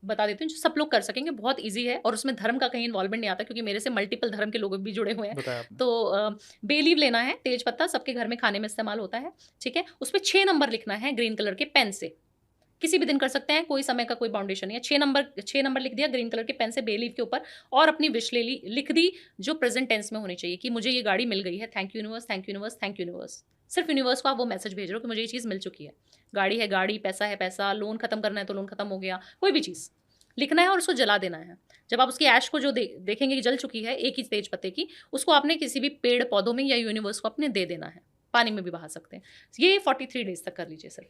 बता देती हूँ जो सब लोग कर सकेंगे, बहुत ईजी है और उसमें धर्म का कहीं इन्वॉल्वमेंट नहीं आता क्योंकि मेरे से मल्टीपल धर्म के लोग भी जुड़े हुए हैं। बताया आपने। तो बे लीव लेना है, तेज पत्ता सबके घर में खाने में इस्तेमाल होता है, ठीक है। उस पे 6 नंबर लिखना है ग्रीन कलर के पेन से, किसी भी दिन कर सकते हैं, कोई समय का कोई बाउंडेशन नहीं है। 6 नंबर लिख दिया ग्रीन कलर के पेन से बे लीव के ऊपर और अपनी विश ले ली, लिख दी जो प्रेजेंट टेंस में होनी चाहिए कि मुझे ये गाड़ी मिल गई है, thank you universe, thank you universe, thank you universe. सिर्फ यूनिवर्स को आप वो मैसेज भेज रहे हो कि मुझे ये चीज़ मिल चुकी है, गाड़ी है गाड़ी, पैसा है पैसा, लोन खत्म करना है तो लोन खत्म हो गया, कोई भी चीज़ लिखना है और उसको जला देना है। जब आप उसकी ऐश को जो देखेंगे कि जल चुकी है एक ही तेज पत्ते की, उसको आपने किसी भी पेड़ पौधों में या यूनिवर्स को अपने दे देना है, पानी में भी बहा सकते हैं। ये 43 डेज तक कर लीजिए सिर्फ।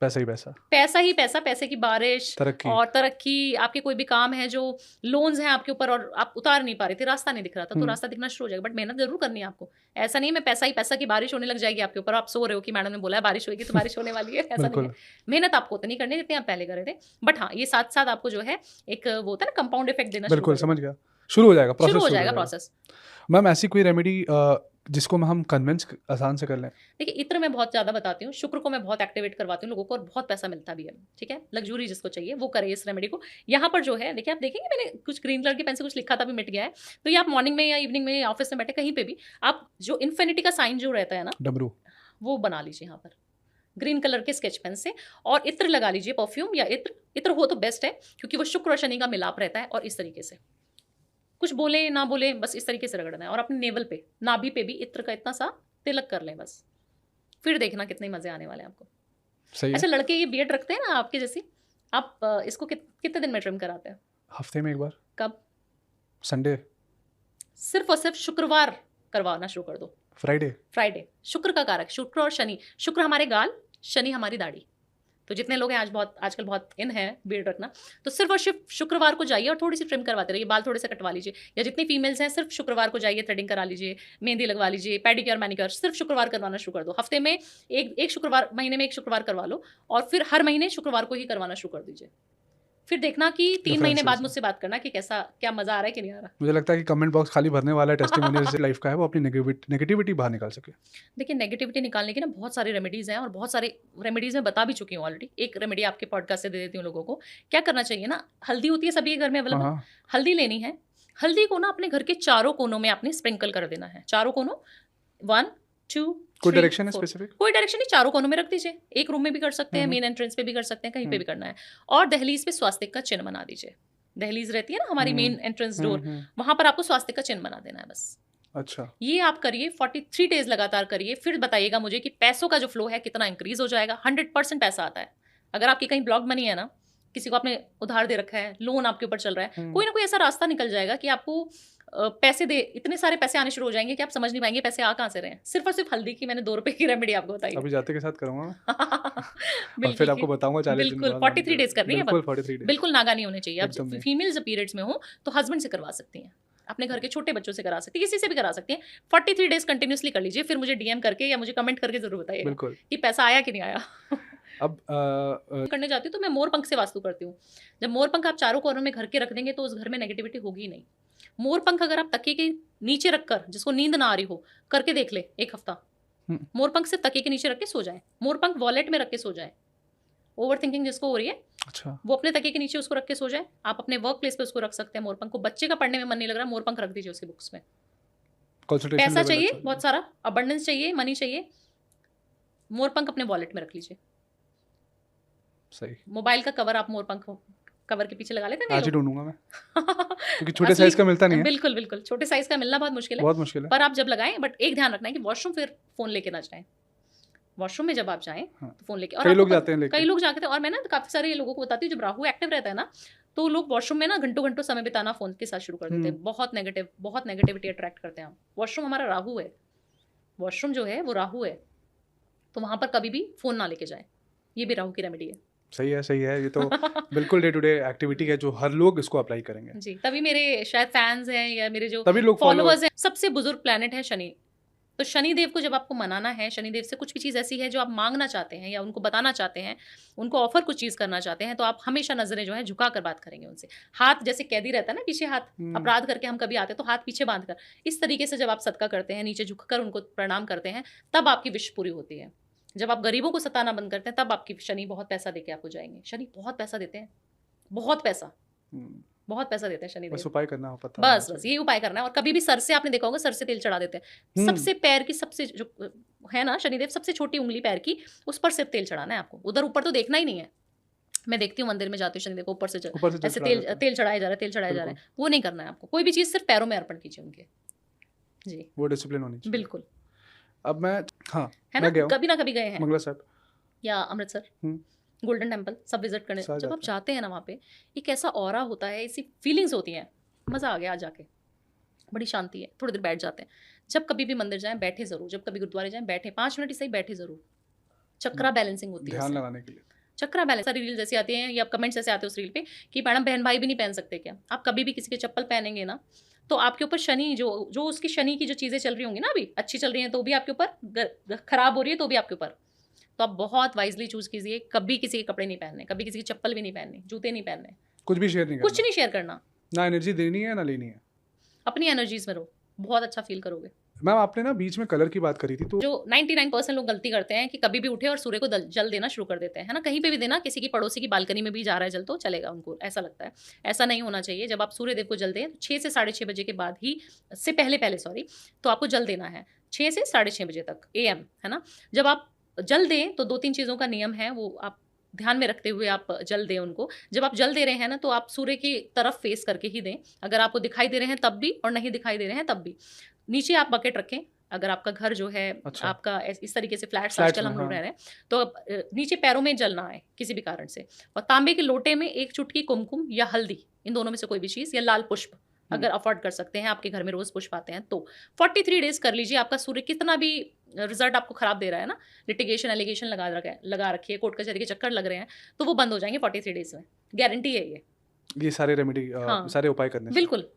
पैसा ही पैसा, पैसा ही पैसा, पैसे की बारिश तरक्की। और तरक्की, आपके कोई भी काम है जो लोन्स हैं आपके ऊपर और आप उतार नहीं पा रहे थे, रास्ता नहीं दिख रहा था, तो रास्ता दिखना शुरू हो जाएगा, बट मेहनत जरूर करनी है आपको। ऐसा नहीं है मैं पैसा ही पैसा की बारिश होने लग जाएगी आपके ऊपर, आप सो रहे हो कि मैडम ने बोला है बारिश होगी तो बारिश होने वाली है, ऐसा नहीं है। मेहनत आपको उतनी करनी है जितनी आप पहले कर रहे थे, बट हाँ ये साथ साथ आपको जो है एक वो होता है ना कंपाउंड इफेक्ट देना बिल्कुल समझ गया, शुरू हो जाएगा प्रोसेस, शुरू हो जाएगा प्रोसेस। मैम ऐसी कोई रेमेडी जिसको हम कन्विंस आसान से कर लें? देखिए इत्र मैं बहुत ज़्यादा बताती हूँ, शुक्र को मैं बहुत एक्टिवेट करवाती हूँ लोगों को और बहुत पैसा मिलता भी है, ठीक है। लग्जरी जिसको चाहिए वो करे इस रेमेडी को। यहाँ पर जो है देखिए, आप देखेंगे मैंने कुछ ग्रीन कलर के पेन से कुछ लिखा था भी मिट गया है, तो ये आप मॉर्निंग में या इवनिंग में या ऑफिस में बैठे कहीं पे भी आप जो इन्फिनिटी का साइन जो रहता है ना, डमरू, वो बना लीजिए यहाँ पर ग्रीन कलर के स्केच पेन से, और इत्र लगा लीजिए, परफ्यूम या इत्र हो तो बेस्ट है क्योंकि वो शुक्र और शनि का मिलाप रहता है। और इस तरीके से कुछ बोले ना बोले बस इस तरीके से रगड़ना है और अपने नेवल पे, नाभि पे भी इत्र का इतना सा तिलक कर लें बस, फिर देखना कितने मजे आने वाले हैं आपको। सही है। अच्छा लड़के ये बियर्ड रखते हैं ना आपके जैसी, आप इसको कितने दिन में ट्रिम कराते हैं? हफ्ते में एक बार। कब? संडे। सिर्फ और सिर्फ शुक्रवार करवाना शुरू कर दो। फ्राइडे। शुक्र का कारक, शुक्र और शनि, शुक्र हमारे गाल, शनि हमारी दाढ़ी। तो जितने लोग हैं आजकल बहुत इन है बियर्ड रखना, तो सिर्फ और सिर्फ शुक्रवार को जाइए और थोड़ी सी ट्रिम करवाते रहिए, बाल थोड़े से कटवा लीजिए, या जितनी फीमेल्स हैं सिर्फ शुक्रवार को जाइए, थ्रेडिंग करा लीजिए, मेहंदी लगवा लीजिए, पेडिक्योर मैनिक्योर सिर्फ शुक्रवार करवाना शुरू कर दो। हफ्ते में एक शुक्रवार, महीने में एक शुक्रवार करवा लो और फिर हर महीने शुक्रवार को ही करवाना शुरू कर दीजिए। फिर देखना कि 3 महीने बाद मुझसे बात करना कि कैसा, क्या मजा आ रहा है कि नहीं आ रहा। मुझे लगता है कि कमेंट बॉक्स खाली भरने वाला है टेस्टिमोनियल लाइफ का है, वो अपनी नेगेटिविटी बाहर निकाल सके। देखिए नेगेटिविटी निकालने की ना बहुत सारी रेमेडीज हैं और बहुत सारी रेमेडीज मैं बता भी चुकी हूँ ऑलरेडी। एक रेमेडी आपके पॉडकास्ट से दे देती हूँ लोगों को। क्या करना चाहिए ना, हल्दी होती है सभी के घर में अवेलेबल, हल्दी लेनी है, हल्दी को ना अपने घर के चारों कोनों में आपने स्प्रिंकल कर देना है, चारों कोनों, 1 2 कोई डायरेक्शन है स्पेसिफिक? कोई डायरेक्शन नहीं, चारों कोनों में रख दीजिए, एक रूम में भी कर सकते हैं, मेन एंट्रेंस पे भी कर सकते हैं, कहीं पे भी करना है। और दहलीज पे स्वास्तिक का चिन्ह बना दीजिए, दहलीज रहती है ना हमारी मेन एंट्रेंस डोर, वहां पर आपको स्वास्तिक का चिन्ह बना देना है बस। अच्छा, ये आप करिए, 43 डेज लगातार करिए, फिर बताइएगा मुझे कि पैसों का जो फ्लो है कितना इंक्रीज हो जाएगा। 100% पैसा आता है। अगर आपकी कहीं ब्लॉक मनी है ना, किसी को आपने उधार दे रखा है, लोन आपके ऊपर चल रहा है, कोई ना कोई ऐसा रास्ता निकल जाएगा कि आपको पैसे दे, इतने सारे पैसे आने शुरू हो जाएंगे कि आप समझ नहीं पाएंगे पैसे आ कहाँ से रहे हैं। सिर्फ और सिर्फ हल्दी की मैंने 2 रुपए की रेमेडी आपको बताई। अभी जाते के साथ करूंगा और फिर आपको बताऊंगा 40 दिन बिल्कुल 43 डेज कर रही है, बिल्कुल 43 डेज, बिल्कुल नागा नहीं होने चाहिए। आप फीमेल जब पीरियड्स में हो तो हस्बैंड से करवा सकती हैं, अपने घर के छोटे बच्चों से करा सकती है, किसी से भी करा सकती हैं। 43 डेज कंटिन्यूसली कर लीजिए, फिर मुझे डीएम करके या मुझे कमेंट करके जरूर बताइए कि पैसा आया कि नहीं आया। अब करने जाती हूँ तो मैं मोर पंख से वास्तु करती हूँ। जब मोर पंख आप चारों कोनों में घर के रख देंगे तो उस घर में नेगेटिविटी होगी ही नहीं। मोर पंख अगर आप तकिए के नीचे रखकर, जिसको नींद ना आ रही हो, करके देख ले एक हफ्ता, मोर पंख से तकिए के नीचे रख के सो जाए, मोर पंख वॉलेट में रख के सो जाए, ओवर थिंकिंग जिसको हो रही है, अच्छा, वो अपने तकिए के नीचे उसको रख के सो जाए। आप अपने वर्क प्लेस पे उसको रख सकते हैं मोरपंख को। बच्चे का पढ़ने में मन नहीं लग रहा, मोरपंख रख दीजिए उसकी बुक्स में। पैसा चाहिए बहुत सारा, अबंडेंस चाहिए, मनी चाहिए, मोरपंख अपने वॉलेट में रख लीजिए। सही। मोबाइल का कवर आप मोरपंख कवर के पीछे लगा लेते हैं, आज ही ढूंढूंगा मैं क्योंकि छोटे साइज का मिलता नहीं है। बिल्कुल बिल्कुल, छोटे साइज का मिलना बहुत मुश्किल है, बहुत मुश्किल है। पर आप जब लगाएं, बट एक ध्यान रखना है कि वॉशरूम फिर फोन लेके ना जाएं। वॉशरूम में जब आप जाएं तो फोन लेके, और कई लोग जाते हैं लेके, कई लोग जाते हैं। और मैं ना काफी सारे लोगों को बताती हूँ, जब राहु एक्टिव रहता है ना तो लोग वॉशरूम में ना घंटों घंटों समय बिताना फोन के साथ शुरू कर देते हैं। बहुत नेगेटिविटी अट्रैक्ट करते हैं। वॉशरूम हमारा राहु है, वॉशरूम जो है वो राहु है, तो वहां पर कभी भी फोन ना लेके जाए। ये भी राहु की रेमेडी है। सही है। ये तो बिल्कुल डे टू डे एक्टिविटी है जो हर लोग इसको अप्लाई करेंगे जी। तभी मेरे शायद फैंस हैं या मेरे जो फॉलोअर्स हैं, सबसे बुजुर्ग प्लैनेट है शनि। तो शनिदेव को जब आपको मनाना है, शनिदेव से कुछ भी चीज़ ऐसी है जो आप मांगना चाहते हैं या उनको बताना चाहते हैं, उनको ऑफर कुछ चीज़ करना चाहते हैं, तो आप हमेशा नजरें जो है झुका कर बात करेंगे उनसे। हाथ जैसे कैदी रहता है ना पीछे, हाथ अपराध करके हम कभी आते तो हाथ पीछे बांध कर, इस तरीके से जब आप सदका करते हैं, नीचे झुककर उनको प्रणाम करते हैं, तब आपकी विश पूरी होती है। जब आप गरीबों को सताना बंद करते हैं, तब आपकी शनि बहुत पैसा देके आपको जाएंगे। शनि बहुत पैसा देते हैं, बहुत पैसा, हम्म, बहुत पैसा देते हैं बस शनिदेव। उपाय करना हो, पता बस बस यही उपाय करना है। और कभी भी सर से, आपने देखा होगा सर से तेल चढ़ा देते हैं, सबसे पैर की सबसे जो है ना शनिदेव, सबसे छोटी उंगली पैर की, उस पर सिर्फ तेल चढ़ाना है आपको, उधर ऊपर तो देखना ही नहीं है। मैं देखती हूँ मंदिर में जाती हूँ शनिदेव को ऊपर से ऊपर से जल ऐसे चढ़ा तेल देते हैं। तेल चढ़ाया जा रहा है, तेल चढ़ाया जा रहा है, वो नहीं करना है आपको। कोई भी चीज़ सिर्फ पैरों में अर्पण कीजिए उनके। जी वो डिसिप्लिन होनी चाहिए। बिल्कुल। अब मैं, हाँ है मैं ना, गया हूँ कभी ना कभी गए हैं मंगला साहब। या अमृतसर, हम्म, गोल्डन टेम्पल, सब विजिट करने साथ जब आप जाते जाते हैं ना वहाँ पे, एक ऐसा ऑरा होता है, ऐसी फीलिंग्स होती हैं, मज़ा आ गया आज जाके, बड़ी शांति है। थोड़ी देर बैठ जाते हैं। जब कभी भी मंदिर जाएं बैठे ज़रूर, जब कभी गुरुद्वारे जाएं बैठे, 5 मिनट ही सही बैठे ज़रूर। चक्रा बैलेंसिंग होती है ध्यान उससे। लगाने के लिए। चक्रा बैलेंस, सारी रील जैसी आती हैं या कमेंट्स ऐसे आते हैं उस रील पे कि मैडम बहन भाई भी नहीं पहन सकते क्या? आप कभी भी किसी के चप्पल पहनेंगे ना, तो आपके ऊपर शनि जो जो उसकी शनि की जो चीज़ें चल रही होंगी ना, अभी अच्छी चल रही हैं तो भी आपके ऊपर, खराब हो रही है तो भी आपके ऊपर। तो आप बहुत वाइजली चूज कीजिए, कभी किसी के कपड़े नहीं पहनने, कभी किसी की चप्पल भी नहीं पहननी, जूते नहीं पहनने, कुछ भी शेयर नहीं कुछ करना, नहीं शेयर करना, ना एनर्जी देनी है ना लेनी है। अपनी एनर्जीज में रहो, बहुत अच्छा फील करोगे। मैम आपने ना बीच में कलर की बात करी थी, तो जो 99% लोग गलती करते हैं कि कभी भी उठे और सूर्य को जल देना शुरू कर देते हैं, है ना, कहीं पे भी देना, किसी की पड़ोसी की बालकनी में भी जा रहा है जल तो चलेगा, उनको ऐसा लगता है। ऐसा नहीं होना चाहिए। जब आप सूर्य देव को जल दें तो 6 से 6:30 बजे के बाद ही, से पहले पहले सॉरी, तो आपको जल देना है 6 से 6:30 बजे तक AM, है ना। जब आप जल दें तो 2-3 चीज़ों का नियम है, वो आप ध्यान में रखते हुए आप जल दें उनको। जब आप जल दे रहे हैं ना, तो आप सूर्य की तरफ फेस करके ही दें, अगर आपको दिखाई दे रहे हैं तब भी और नहीं दिखाई दे रहे हैं तब भी। नीचे आप बकेट रखें, अगर आपका घर जो है, अच्छा। आपका इस तरीके से फ्लैट्स फ्लैट्स आजकल में, हम लोग हाँ। रह रहे हैं, तो अब नीचे पैरों में जल ना आए किसी भी कारण से। और तांबे के लोटे में 1 चुटकी कुमकुम या हल्दी, इन दोनों में से कोई भी चीज़, या लाल पुष्प अगर अफोर्ड कर सकते हैं, आपके घर में रोज पुष्प आते हैं तो 43 डेज कर लीजिए। आपका सूर्य कितना भी रिजल्ट आपको खराब दे रहा है ना, लिटिगेशन एलिगेशन लगा रखी है, कोर्ट कचहरी के चक्कर लग रहे हैं, तो वो बंद हो जाएंगे 43 डेज में, गारंटी है ये। ये सारे रेमेडी, हाँ। सारे उपाय करने से। बिल्कुल।